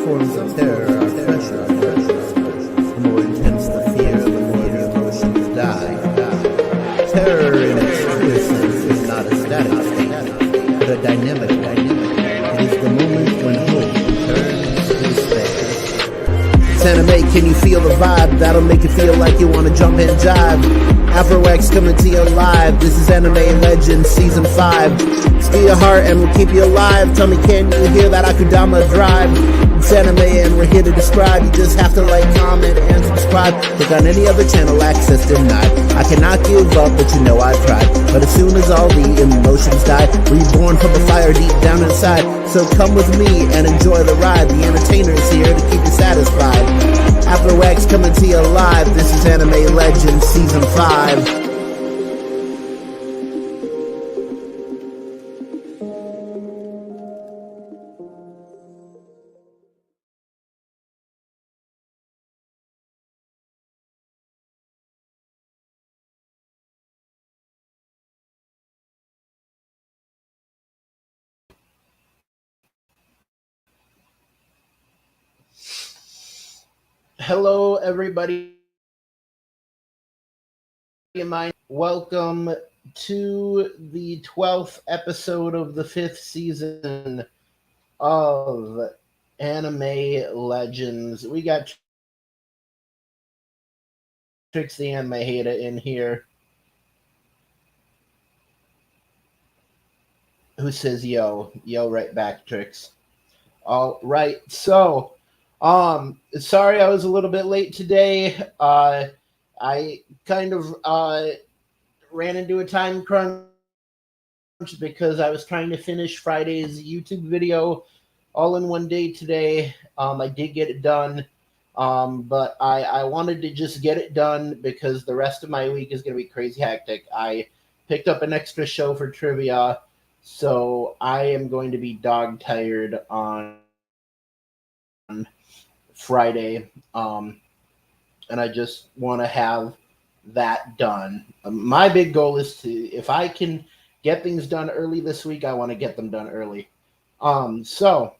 forms of terror are pressure. The more intense the fear, the more the emotions die. Terror in its truest sense is not a static state, but a dynamic one. It is the moment when hope turns to despair. It's anime, can you feel the vibe? That'll make you feel like you want to jump and jive. Afrox coming to you live. This is Anime Legends Season 5. Steal your heart and we'll keep you alive. Tell me, can you hear that Akudama drive? It's anime and we're here to describe. You just have to like, comment, and subscribe. Click on any other channel, access denied. I cannot give up, but you know I've tried. But as soon as all the emotions die, reborn from the fire deep down inside. So come with me and enjoy the ride. The entertainer is here to keep you satisfied. Afrox coming to you live. This is Anime Legends Season 5. Hello, everybody. Welcome to the 12th episode of the 5th season of Anime Legends. We got Trix the Anime Hater in here, who says yo right back, Trix. All right, so sorry I was a little bit late today. I kind of ran into a time crunch because I was trying to finish Friday's YouTube video all in one day today. I did get it done, but I wanted to just get it done because the rest of my week is going to be crazy hectic. I picked up an extra show for trivia, so I am going to be dog tired on Friday, and I just want to have that done. My big goal is to, if I can get things done early this week, I want to get them done early. So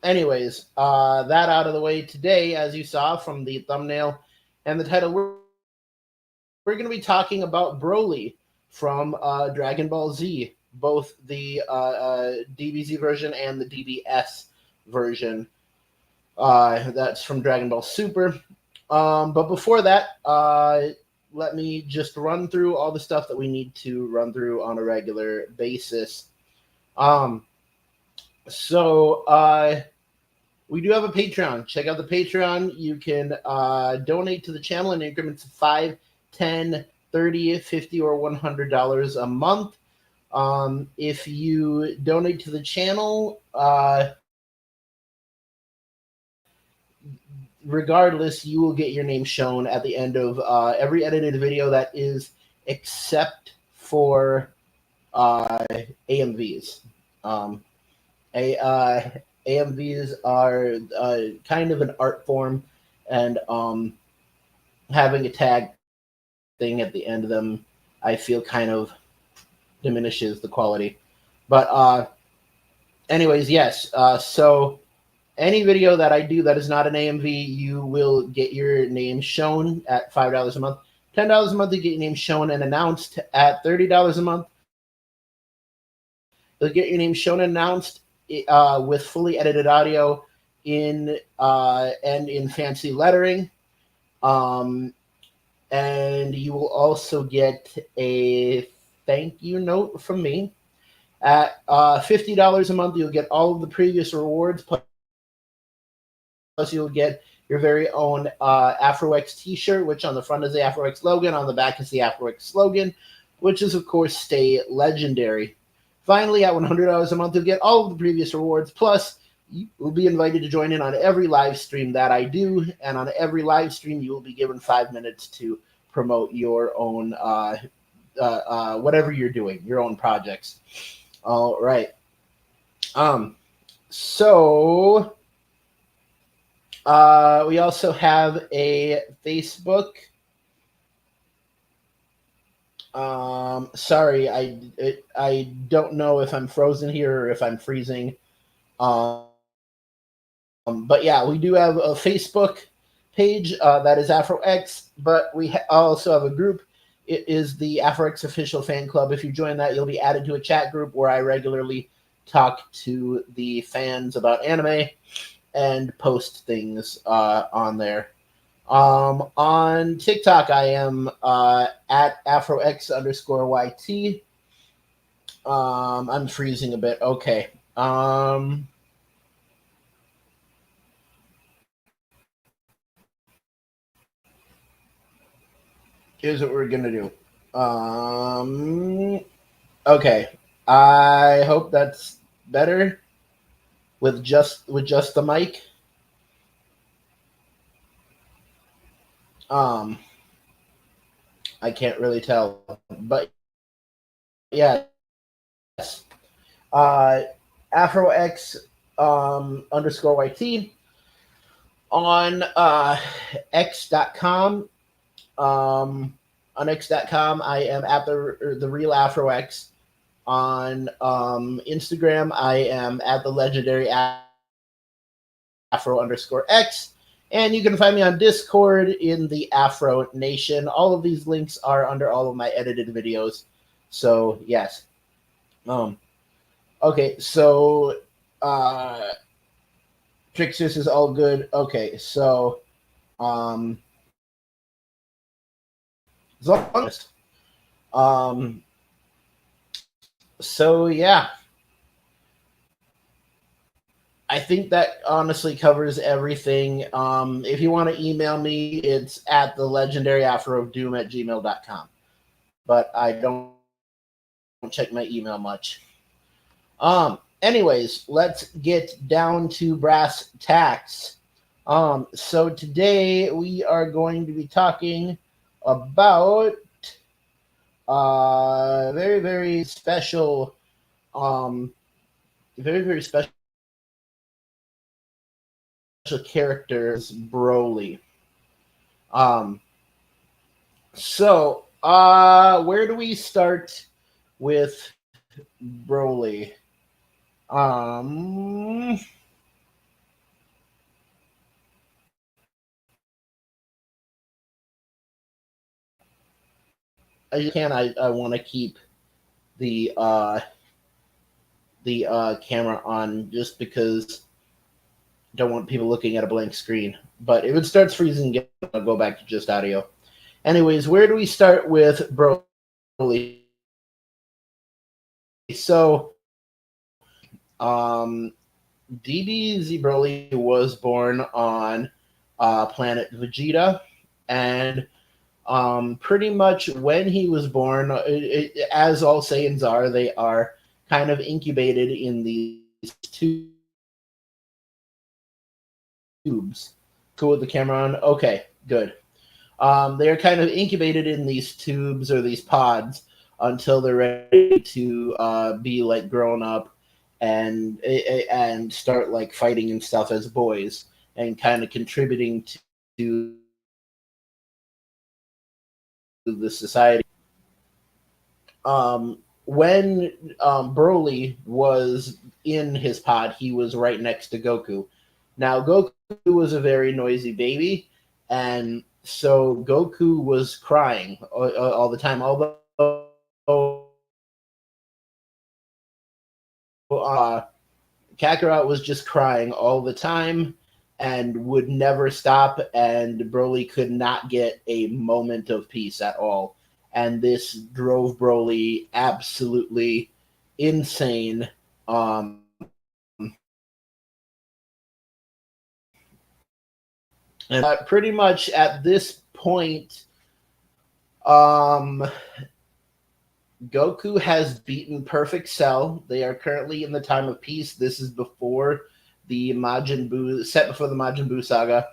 anyways, that out of the way today, as you saw from the thumbnail and the title, we're going to be talking about Broly from Dragon Ball Z, both the DBZ version and the DBS version. That's from Dragon Ball Super. But before that, let me just run through all the stuff that we need to run through on a regular basis. So we do have a Patreon. Check out the Patreon. You can donate to the channel in increments of $5, $10, $30, $50, or $100 a month. If you donate to the channel, regardless, you will get your name shown at the end of every edited video that is, except for AMVs. AMVs are kind of an art form, and having a tag thing at the end of them, I feel kind of diminishes the quality. But anyways, yes. So any video that I do that is not an AMV, you will get your name shown at $5 a month. $10 a month, you get your name shown and announced. At $30 a month, you'll get your name shown and announced with fully edited audio and in fancy lettering. And you will also get a thank you note from me. At $50 a month, you'll get all of the previous rewards, plus you'll get your very own Afrox t-shirt, which on the front is the Afrox logo, on the back is the Afrox slogan, which is, of course, stay legendary. Finally, at $100 a month, you'll get all of the previous rewards, plus you will be invited to join in on every live stream that I do, and on every live stream, you will be given 5 minutes to promote your own, whatever you're doing, your own projects. All right. So we also have a Facebook. Sorry, I don't know if I'm frozen here or if I'm freezing. But yeah, we do have a Facebook page that is AfroX, but we also have a group. It is the AfroX official fan club. If you join that, you'll be added to a chat group where I regularly talk to the fans about anime and post things on there. On TikTok, I am at AfroX_YT. I'm freezing a bit. Okay. Here's what we're gonna do. Okay. I hope that's better with just the mic. Um, I can't really tell, but yes. Uh, AfroX underscore YT on X.com. On X.com, I am at the real AfroX. On Instagram, I am at the legendary Afro_X. And you can find me on Discord in the Afro Nation. All of these links are under all of my edited videos. So, yes. Okay, so Trixus is all good. Okay, so um um so yeah. I think that honestly covers everything. If you want to email me, it's at the legendary afro of doom at gmail.com. But I don't check my email much. Anyways, let's get down to brass tacks. So today we are going to be talking about very, very special, very, very special characters, Broly. Um, where do we start with Broly? Um, I want to keep the camera on just because I don't want people looking at a blank screen. But if it starts freezing again, I'll go back to just audio. Anyways, where do we start with Broly? So, DBZ Broly was born on planet Vegeta, and pretty much when he was born, as all Saiyans are, they are kind of incubated in these tubes. Cool with the camera on? Okay, good. They are kind of incubated in these tubes or these pods until they're ready to be like grown up and start like fighting and stuff as boys and kind of contributing to the society. When Broly was in his pod, he was right next to Goku. Now, Goku was a very noisy baby, and so Goku was crying all the time. Although Kakarot was just crying all the time and would never stop, and Broly could not get a moment of peace at all. And this drove Broly absolutely insane. And pretty much at this point, um, Goku has beaten Perfect Cell. They are currently in the time of peace. This is before the Majin Buu, set before the Majin Buu saga.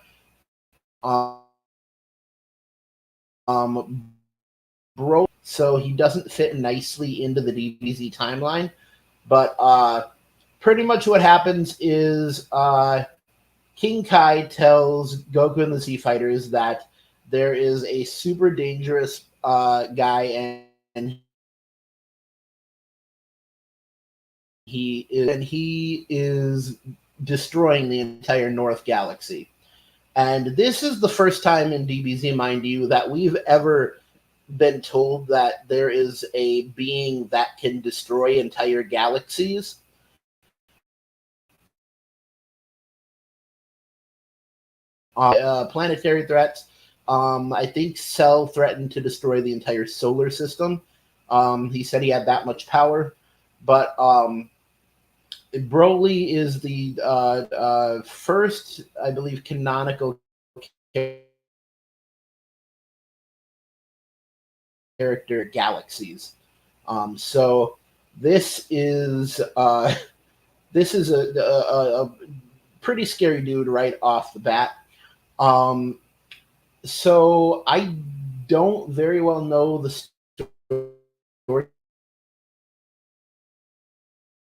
Bro, so he doesn't fit nicely into the DBZ timeline. But pretty much what happens is King Kai tells Goku and the Z Fighters that there is a super dangerous guy, and he is destroying the entire North Galaxy. And this is the first time in DBZ, mind you, that we've ever been told that there is a being that can destroy entire galaxies. Planetary threats. I think Cell threatened to destroy the entire solar system. He said he had that much power, but Broly is the first, I believe, canonical character galaxies. So this is this is a pretty scary dude right off the bat. So I don't very well know the story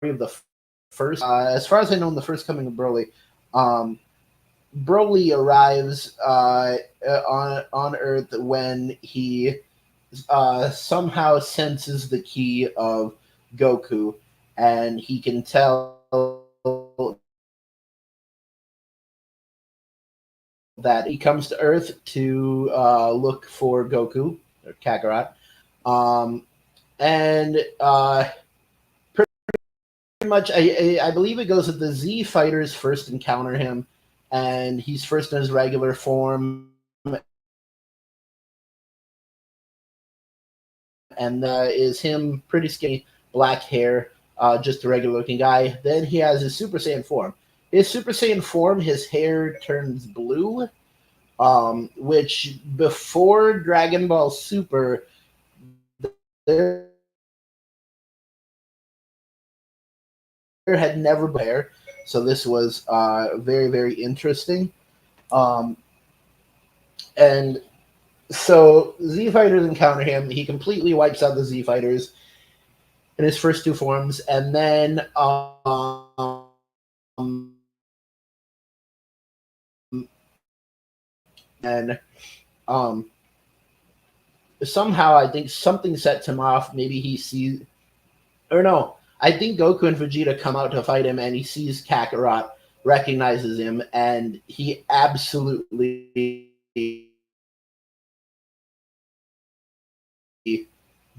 of the first. As far as I know, in the first coming of Broly, Broly arrives on Earth when he somehow senses the key of Goku, and he can tell that he comes to Earth to look for Goku or Kakarot, and pretty much I believe it goes that the Z fighters first encounter him, and he's first in his regular form, and is him pretty skinny, black hair, just a regular looking guy. Then he has his Super Saiyan form. His Super Saiyan form, his hair turns blue, which before Dragon Ball Super, there had never been hair. So this was very, very interesting. And so Z Fighters encounter him. He completely wipes out the Z Fighters in his first two forms, and then and somehow I think something sets him off. Maybe he sees, or no, I think Goku and Vegeta come out to fight him, and he sees Kakarot, recognizes him, and he absolutely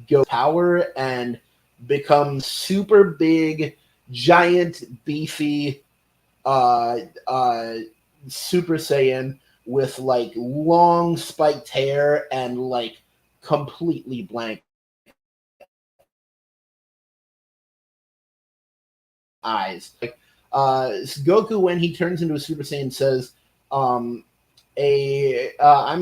goes power and becomes super big, giant, beefy, Super Saiyan with like long spiked hair and like completely blank eyes. Like Goku, when he turns into a Super Saiyan, says, "I'm a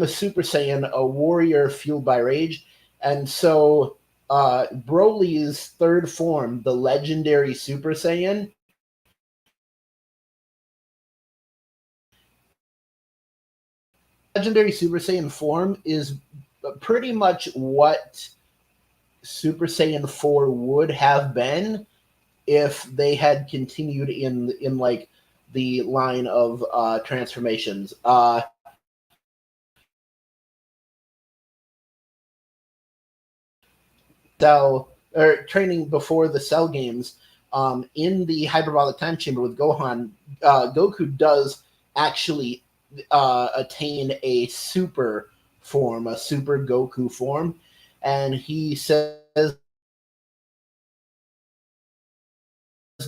Super Saiyan, a warrior fueled by rage," and so Broly's third form, the legendary Super Saiyan, legendary Super Saiyan form is pretty much what Super Saiyan 4 would have been if they had continued in like the line of transformations. Cell or training before the Cell games, in the hyperbolic time chamber with Gohan, Goku does actually attain a super form, a super Goku form, and he says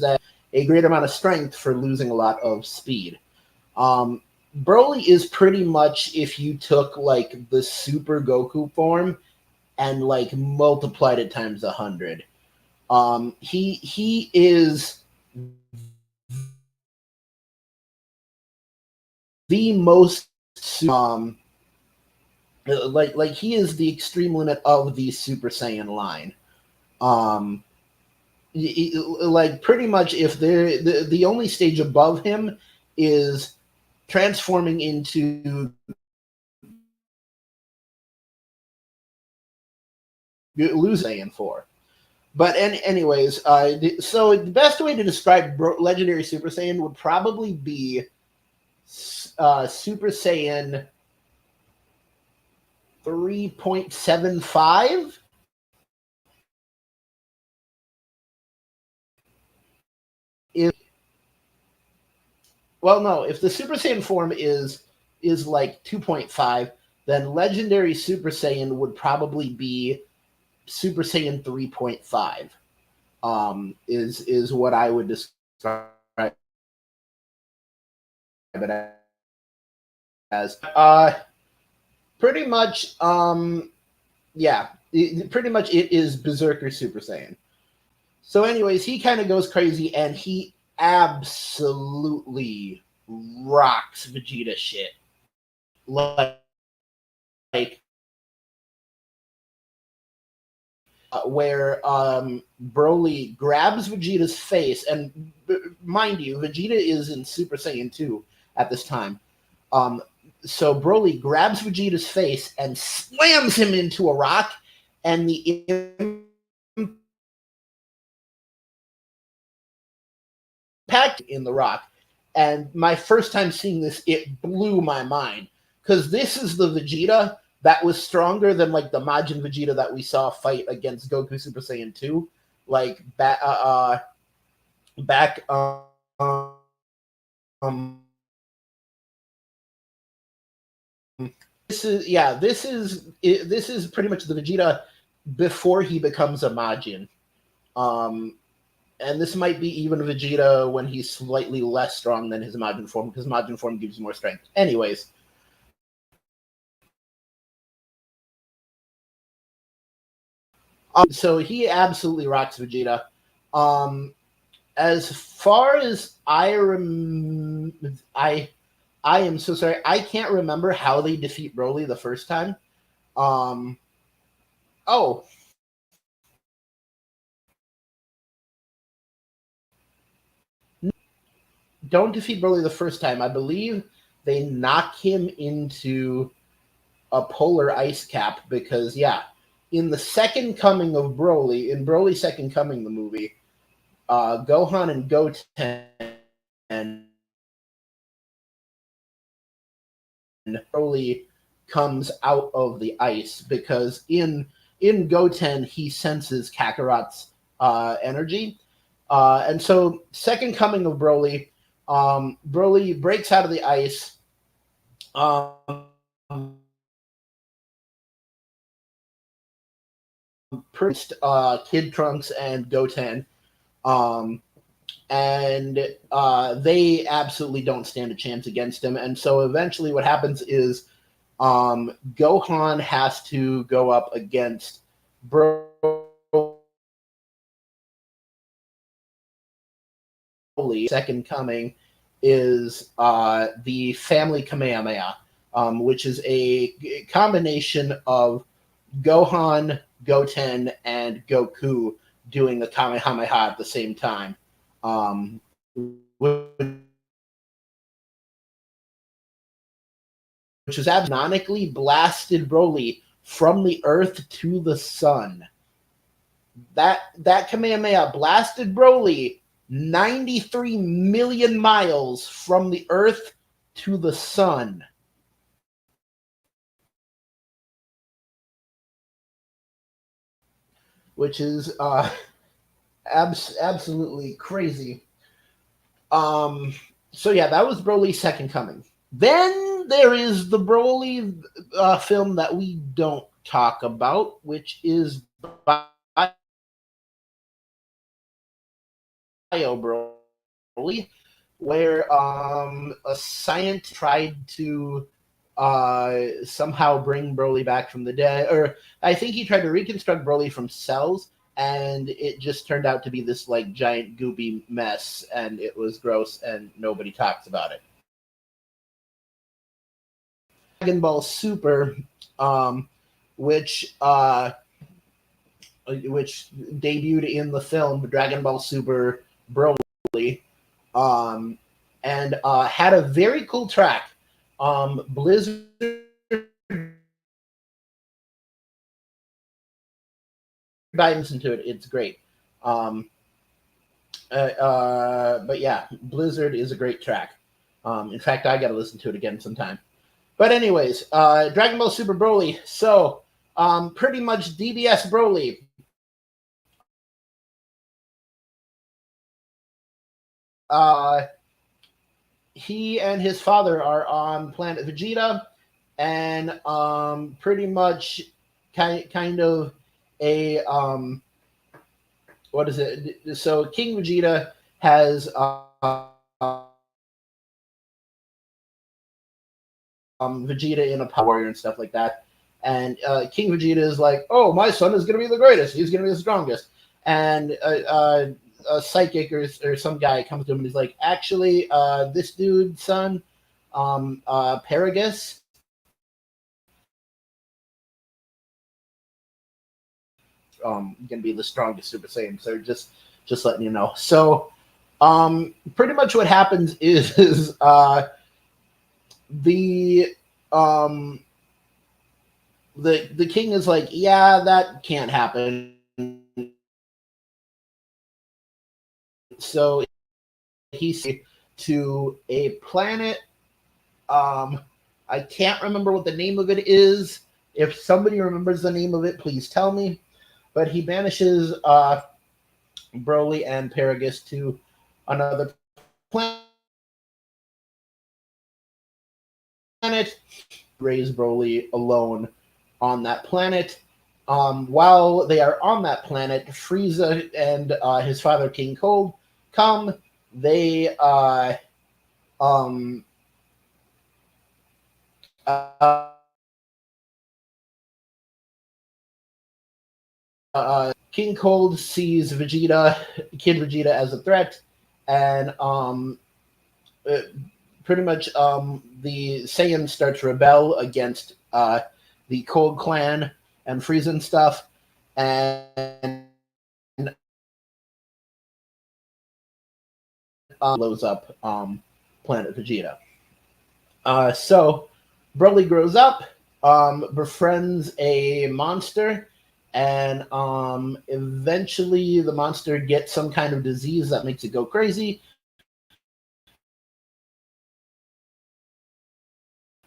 that a great amount of strength for losing a lot of speed. Broly is pretty much if you took like the super Goku form and like multiplied it times 100. He is the most like he is the extreme limit of the Super Saiyan line. Um, like pretty much if the only stage above him is transforming into losing Saiyan 4. But anyways, so the best way to describe Legendary Super Saiyan would probably be Super Saiyan 3.75. Is Well, no, if the Super Saiyan form is like 2.5, then Legendary Super Saiyan would probably be Super Saiyan 3.5. Is what I would describe it as. Pretty much, yeah, pretty much it is Berserker Super Saiyan. So, anyways, he kind of goes crazy, and he absolutely rocks Vegeta shit. Like where Broly grabs Vegeta's face, and mind you, Vegeta is in Super Saiyan 2 at this time. So Broly grabs Vegeta's face and slams him into a rock, and the impact in the rock. And my first time seeing this, it blew my mind, because this is the Vegeta that was stronger than like the Majin Vegeta that we saw fight against Goku Super Saiyan 2, like back this is pretty much the Vegeta before he becomes a Majin. And this might be even Vegeta when he's slightly less strong than his Majin form, because Majin form gives you more strength. Anyways. So he absolutely rocks Vegeta. As far as I am so sorry. I can't remember how they defeat Broly the first time. Oh. Don't defeat Broly the first time. I believe they knock him into a polar ice cap because, yeah, in the second coming of Broly, in Broly's Second Coming, the movie, Gohan and Goten and Broly comes out of the ice because in Goten he senses Kakarot's energy, and so Second Coming of Broly, Broly breaks out of the ice. Kid Trunks and Goten, and they absolutely don't stand a chance against him. And so eventually, what happens is Gohan has to go up against Broly. Second Coming is the Family Kamehameha, which is a combination of Gohan, Goten, and Goku doing the Kamehameha at the same time. Which was canonically blasted Broly from the Earth to the Sun. That Kamehameha blasted Broly 93 million miles from the Earth to the Sun. Which is absolutely crazy. So yeah, that was Broly's Second Coming. Then there is the Broly film that we don't talk about, which is Bio Broly, where a scientist tried to somehow bring Broly back from the dead, or I think he tried to reconstruct Broly from cells, and it just turned out to be this like giant goopy mess, and it was gross, and nobody talks about it. Dragon Ball Super, which debuted in the film Dragon Ball Super Broly, and had a very cool track. Blizzard dives into it. It's great. But yeah, Blizzard is a great track. In fact, I got to listen to it again sometime. But anyways, Dragon Ball Super Broly. So pretty much DBS Broly. he and his father are on planet Vegeta, and pretty much kind of a what is it? So King Vegeta has Vegeta in a Power Warrior and stuff like that. And King Vegeta is like, "Oh, my son is going to be the greatest. He's going to be the strongest." And a psychic or some guy comes to him and he's like, "Actually, this dude's son, Paragus, going to be the strongest Super Saiyan." So just letting you know. So pretty much what happens is the um the king is like, yeah, that can't happen. So he's to a planet. I can't remember what the name of it is. If somebody remembers the name of it, please tell me. But he banishes Broly and Paragus to another planet. Raise Broly alone on that planet. While they are on that planet, Frieza and his father King Cold come. They King Cold sees Kid Vegeta, as a threat, and pretty much the Saiyans start to rebel against the Cold Clan and Frieza and stuff, and blows up Planet Vegeta. So Broly grows up, befriends a monster, and eventually the monster gets some kind of disease that makes it go crazy.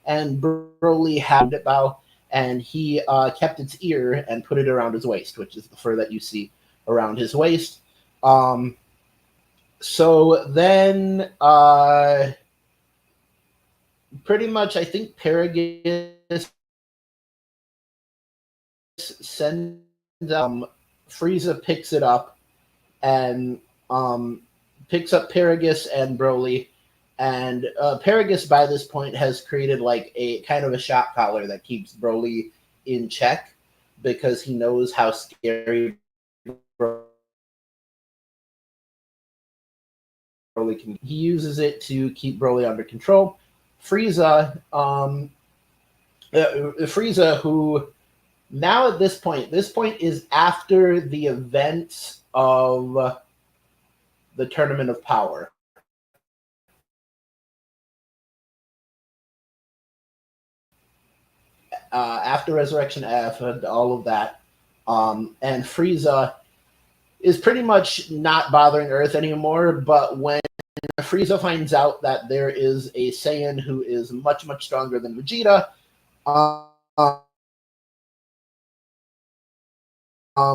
And Broly had it bow, and he kept its ear and put it around his waist, which is the fur that you see around his waist. So then, pretty much, I think Paragus sends Frieza picks it up and picks up Paragus and Broly. And Paragus, by this point, has created like a kind of a shock collar that keeps Broly in check because he knows how scary Broly can be. He uses it to keep Broly under control. Frieza, who now at this point is after the events of the Tournament of Power. After Resurrection F and all of that, and Frieza is pretty much not bothering Earth anymore. But when Frieza finds out that there is a Saiyan who is much, much stronger than Vegeta,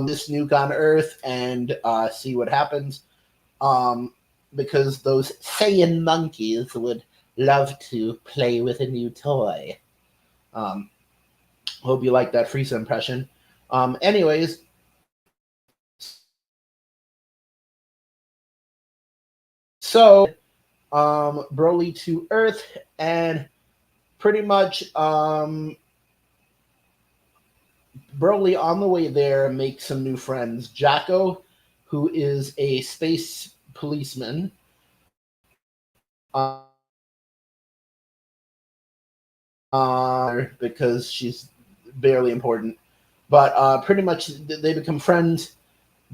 this nuke on Earth and see what happens. Because those Saiyan monkeys would love to play with a new toy. Hope you like that Frieza impression. Anyways, so Broly to Earth, and pretty much Broly on the way there makes some new friends. Jocko, who is a space policeman, because she's barely important, but pretty much they become friends.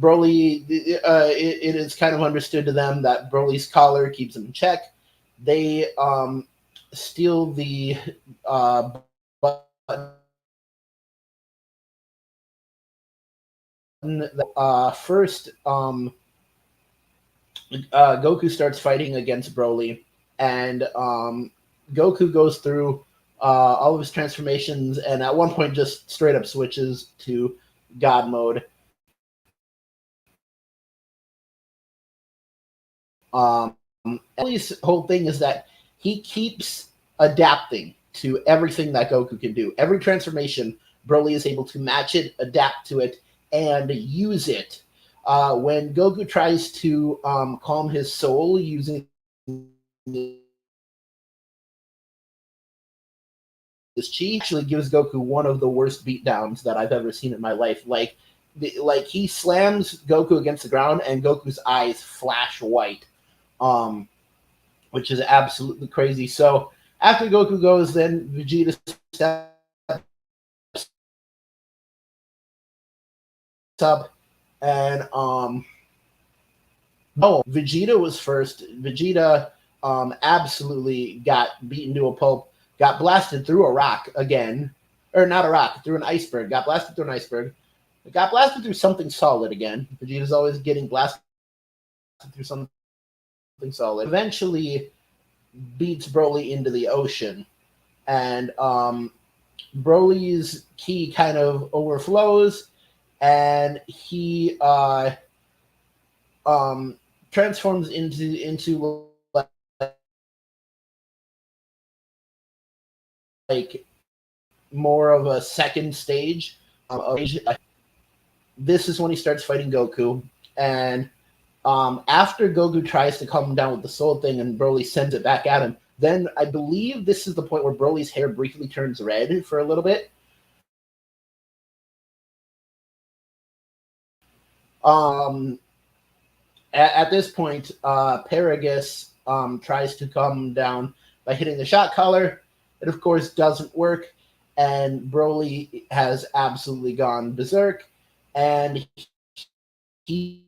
Broly, it is kind of understood to them that Broly's collar keeps him in check. They steal the button. First, Goku starts fighting against Broly, and Goku goes through all of his transformations, and at one point just straight up switches to God mode. Ellie's whole thing is that he keeps adapting to everything that Goku can do. Every transformation, Broly is able to match it, adapt to it, and use it. When Goku tries to calm his soul using this chi, actually gives Goku one of the worst beatdowns that I've ever seen in my life. Like he slams Goku against the ground, and Goku's eyes flash white, which is absolutely crazy. So after Goku goes, then Vegeta steps up, and Vegeta was first. Vegeta absolutely got beaten to a pulp, got blasted through a rock again, or not a rock, through an iceberg, got blasted through an iceberg, got blasted through something solid again. Vegeta's always getting blasted through something solid. Eventually beats Broly into the ocean, and Broly's ki kind of overflows, and he transforms into like more of a second stage. This is when he starts fighting Goku, and after Goku tries to calm him down with the soul thing, and Broly sends it back at him, then I believe this is the point where Broly's hair briefly turns red for a little bit. At this point, Paragus tries to calm him down by hitting the shot collar. It, of course, doesn't work, and Broly has absolutely gone berserk, and he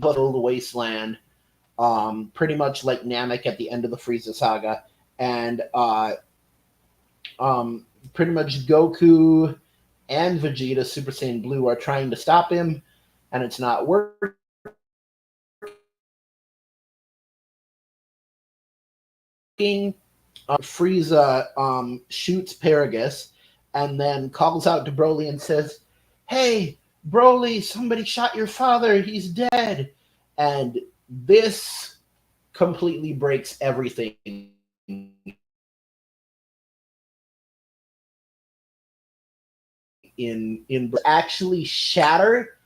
battled the wasteland, pretty much like Namek at the end of the Frieza saga, and pretty much Goku and Vegeta, Super Saiyan Blue, are trying to stop him, and it's not working. Frieza shoots Paragus, and then calls out to Broly and says, "Hey, Broly, somebody shot your father. He's dead." And this completely breaks everything in actually shatter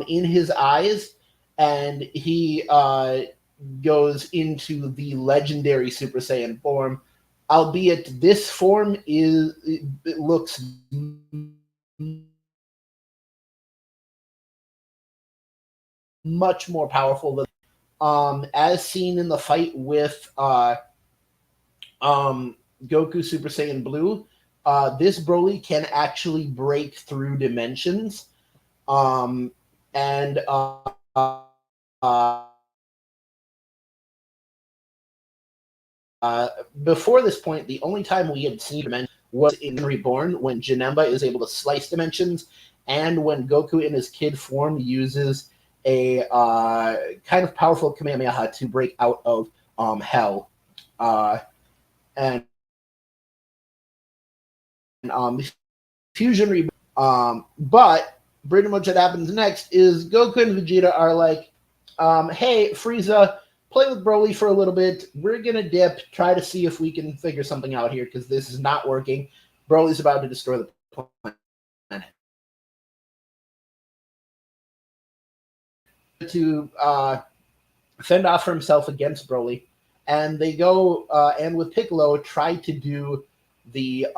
in his eyes, and he goes into the legendary Super Saiyan form. Albeit this form it looks much more powerful than as seen in the fight with Goku Super Saiyan Blue. This Broly can actually break through dimensions, and before this point, the only time we had seen dimensions was in Reborn, when Janemba is able to slice dimensions, and when Goku in his kid form uses a kind of powerful Kamehameha to break out of Hell. And Fusion Reborn. But pretty much what happens next is Goku and Vegeta are like, hey, Frieza, play with Broly for a little bit. We're going to dip, try to see if we can figure something out here, because this is not working. Broly's about to destroy the planet. To fend off for himself against Broly. And they go, and with Piccolo, try to do the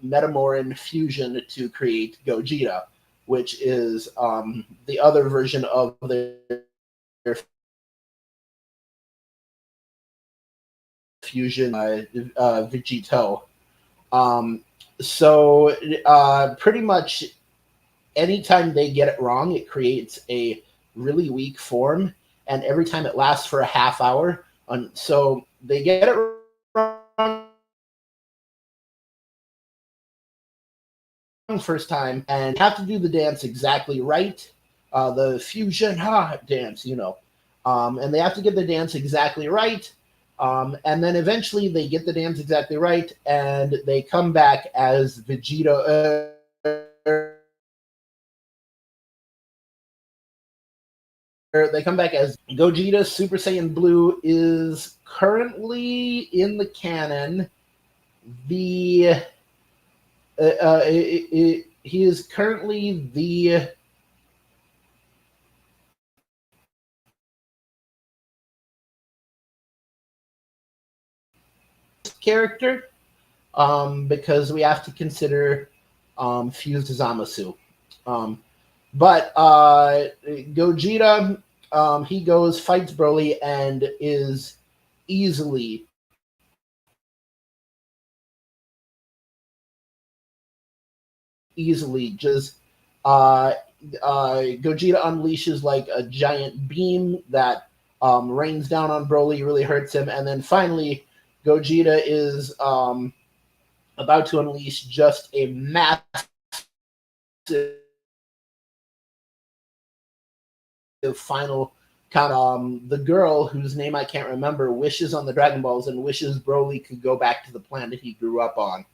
Metamoran fusion to create Gogeta, which is the other version of their fusion, Vegito. So pretty much anytime they get it wrong, it creates a really weak form, and every time it lasts for a half hour. So they get it wrong first time and have to do the dance exactly right, the fusion dance, and they have to get the dance exactly right. And then eventually they get the dance exactly right, and they come back as Vegeta. they come back as Gogeta Super Saiyan Blue is currently in the canon. The he is currently the character because we have to consider Fused Zamasu. But Gogeta, he goes, fights Broly, and is easily just Gogeta unleashes like a giant beam that rains down on Broly, really hurts him, and then finally Gogeta is about to unleash just a massive final count. The girl whose name I can't remember wishes on the Dragon Balls and wishes Broly could go back to the planet he grew up on.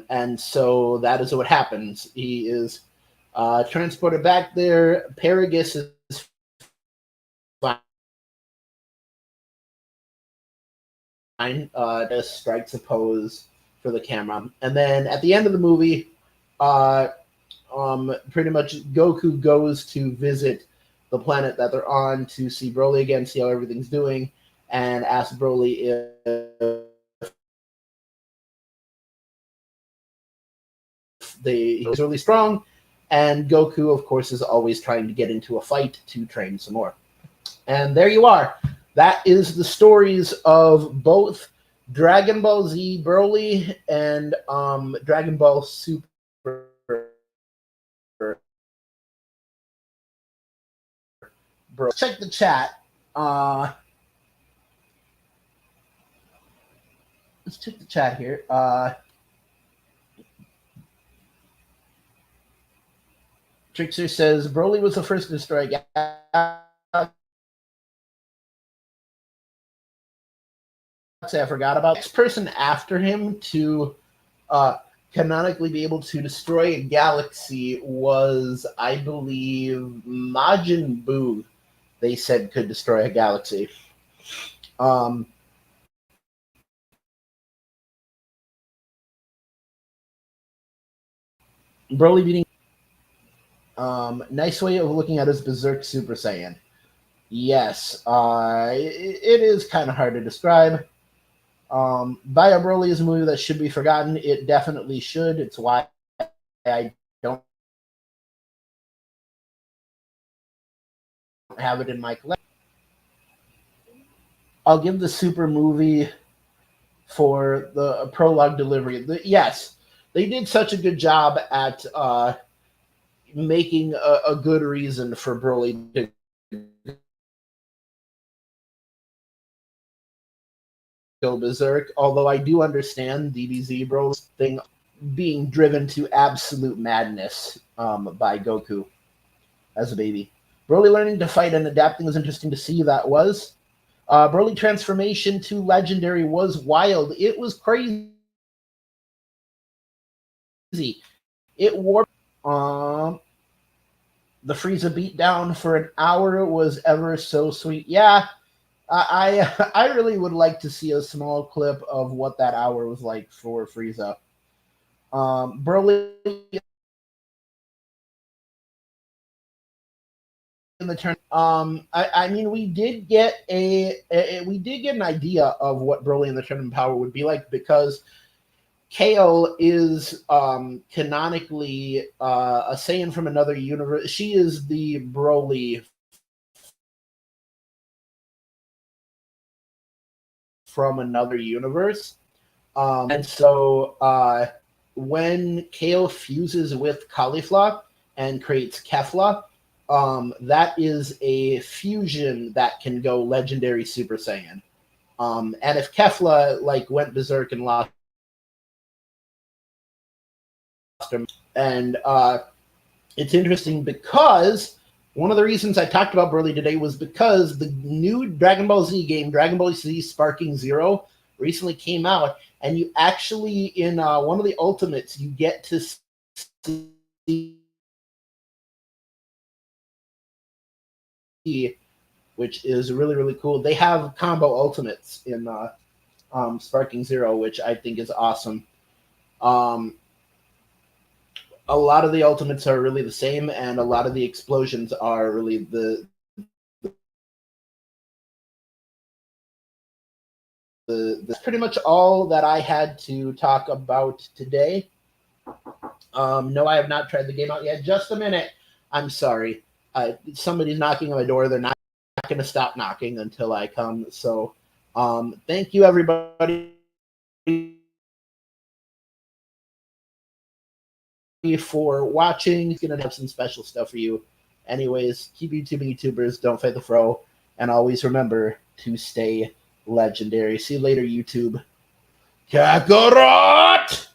And so that is what happens. He is transported back there. Paragus is fine. Just strikes a pose for the camera. And then at the end of the movie, pretty much Goku goes to visit the planet that they're on to see Broly again, see how everything's doing, and ask Broly if he's really strong. And Goku, of course, is always trying to get into a fight to train some more. And there you are. That is the stories of both Dragon Ball Z Broly and Dragon Ball Super. Bro, check the chat. Let's check the chat here. Trickster says Broly was the first to destroy Galaxy. I forgot about. The next person after him to canonically be able to destroy a galaxy was, I believe, Majin Buu. They said could destroy a galaxy. Broly beating. Nice way of looking at his Berserk Super Saiyan. Yes, it is kind of hard to describe. Bio Broly is a movie that should be forgotten. It definitely should. It's why I don't have it in my collection. I'll give the Super movie for the prologue delivery. Yes, they did such a good job at making a good reason for Broly to go berserk, although I do understand DBZ Broly's thing being driven to absolute madness by Goku as a baby. Broly learning to fight and adapting was interesting to see. That was. Broly transformation to legendary was wild. It was crazy. It warped. The Frieza beatdown for an hour was ever so sweet. Yeah, I really would like to see a small clip of what that hour was like for Frieza. Broly in the turn. I mean, we did get an idea of what Broly in the Tournament Power would be like because Kale is canonically a Saiyan from another universe. She is the Broly from another universe. And so when Kale fuses with Caulifla and creates Kefla, that is a fusion that can go legendary Super Saiyan. And if Kefla went berserk and lost him, and it's interesting because one of the reasons I talked about Broly today was because the new Dragon Ball Z game, Dragon Ball Z Sparking Zero, recently came out, and you actually, in one of the Ultimates, you get to see which is really, really cool. They have combo ultimates in Sparking Zero, which I think is awesome. A lot of the ultimates are really the same, and a lot of the explosions are really that's pretty much all that I had to talk about today. No, I have not tried the game out yet. Just a minute. I'm sorry. Somebody's knocking on my door. They're not going to stop knocking until I come. So thank you, everybody, for watching. It's going to have some special stuff for you. Anyways, keep YouTubing, YouTubers. Don't fight the fro. And always remember to stay legendary. See you later, YouTube. Kakarot!